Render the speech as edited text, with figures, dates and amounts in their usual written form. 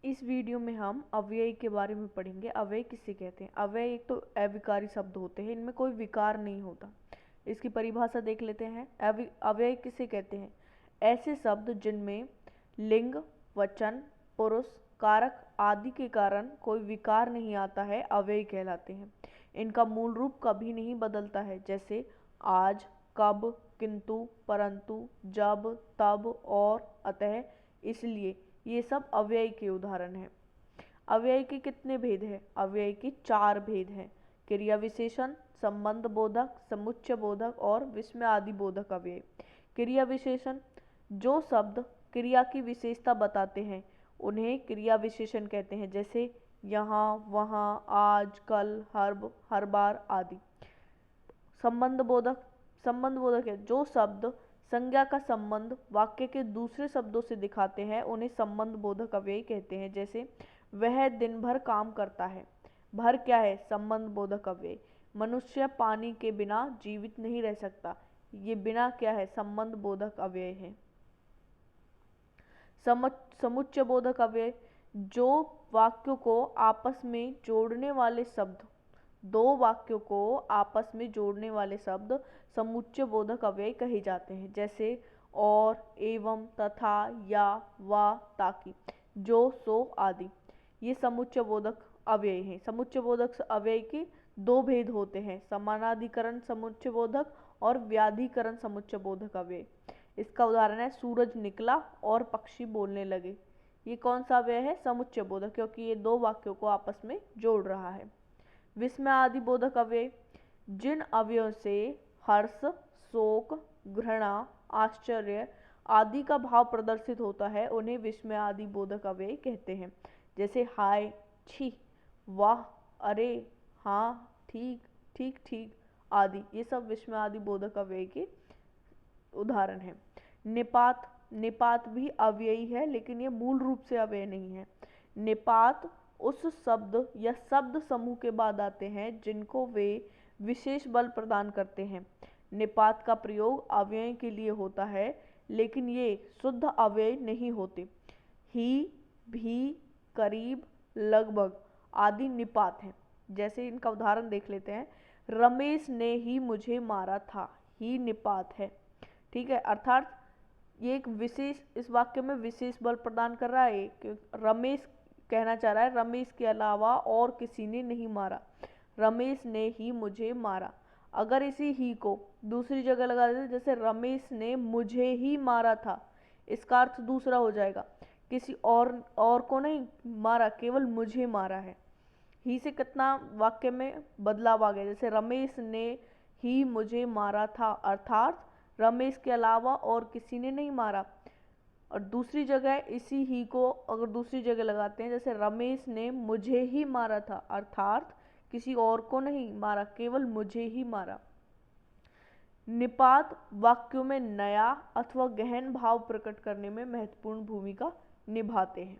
इस वीडियो में हम अव्यय के बारे में पढ़ेंगे। अव्यय किसे कहते हैं? अव्यय एक तो अविकारी शब्द होते हैं, इनमें कोई विकार नहीं होता। इसकी परिभाषा देख लेते हैं। अव्यय किसे कहते हैं? ऐसे शब्द जिनमें लिंग, वचन, पुरुष, कारक आदि के कारण कोई विकार नहीं आता है, अव्यय कहलाते हैं। इनका मूल रूप कभी नहीं बदलता है, जैसे आज, कब, किंतु, परंतु, जब, तब और अतः, इसलिए, ये सब अव्यय के उदाहरण हैं। अव्यय के कितने भेद हैं? अव्यय के 4 भेद हैं। क्रिया विशेषण, संबंध बोधक, समुच्चय बोधक और विस्मयादि बोधक अव्यय। क्रिया विशेषण, जो शब्द क्रिया की विशेषता बताते हैं उन्हें क्रिया विशेषण कहते हैं, जैसे यहाँ, वहाँ, आज, कल, हर बार आदि। संबंध बोधक है, जो शब्द संज्ञा का संबंध वाक्य के दूसरे शब्दों से दिखाते हैं उन्हें संबंध बोधक अव्यय कहते हैं, जैसे वह दिन भर काम करता है। भर क्या है? संबंध बोधक अव्यय। मनुष्य पानी के बिना जीवित नहीं रह सकता, ये बिना क्या है? संबंध बोधक अव्यय है। समुच्चय बोधक अव्यय, जो वाक्यों को आपस में जोड़ने वाले शब्द, दो वाक्यों को आपस में जोड़ने वाले शब्द समुच्चय बोधक अव्यय कहे जाते हैं, जैसे और, एवं, तथा, या, व, ताकि, जो, सो आदि। ये समुच्चय बोधक अव्यय हैं। समुच्चय बोधक अव्यय के 2 भेद होते हैं, समानाधिकरण समुच्चय बोधक और व्याधिकरण समुच्चय बोधक अव्यय। इसका उदाहरण है सूरज निकला और पक्षी बोलने लगे। ये कौन सा अव्यय है? समुच्चय बोधक, क्योंकि ये 2 वाक्यों को आपस में जोड़ रहा है। विस्मयादि बोधक अव्यय, जिन अव्ययों से हर्ष, शोक, घृणा, आश्चर्य आदि का भाव प्रदर्शित होता है उन्हें विस्मयादि बोधक अव्यय कहते हैं, जैसे हाय, छी, वाह, अरे, हाँ, ठीक, ठीक ठीक आदि। ये सब विस्मयादि बोधक अव्यय के उदाहरण हैं। निपात भी अव्ययी है, लेकिन ये मूल रूप से अव्यय नहीं है। निपात उस शब्द या शब्द समूह के बाद आते हैं जिनको वे विशेष बल प्रदान करते हैं। निपात का प्रयोग अव्यय के लिए होता है, लेकिन ये शुद्ध अव्यय नहीं होते। ही, भी, करीब, लगभग आदि निपात हैं। जैसे इनका उदाहरण देख लेते हैं। रमेश ने ही मुझे मारा था, ही निपात है। ठीक है, अर्थात ये एक विशेष, इस वाक्य में विशेष बल प्रदान कर रहा है कि रमेश कहना चाह रहा है रमेश के अलावा और किसी ने नहीं मारा, रमेश ने ही मुझे मारा। अगर इसी ही को दूसरी जगह लगा देते, जैसे रमेश ने मुझे ही मारा था, इसका अर्थ दूसरा हो जाएगा, किसी और को नहीं मारा, केवल मुझे मारा है। ही से कितना वाक्य में बदलाव आ गया, जैसे रमेश ने ही मुझे मारा था, अर्थात रमेश के अलावा और किसी ने नहीं मारा। और दूसरी जगह इसी ही को अगर दूसरी जगह लगाते हैं, जैसे रमेश ने मुझे ही मारा था, अर्थात किसी और को नहीं मारा, केवल मुझे ही मारा। निपात वाक्यों में नया अथवा गहन भाव प्रकट करने में महत्वपूर्ण भूमिका निभाते हैं।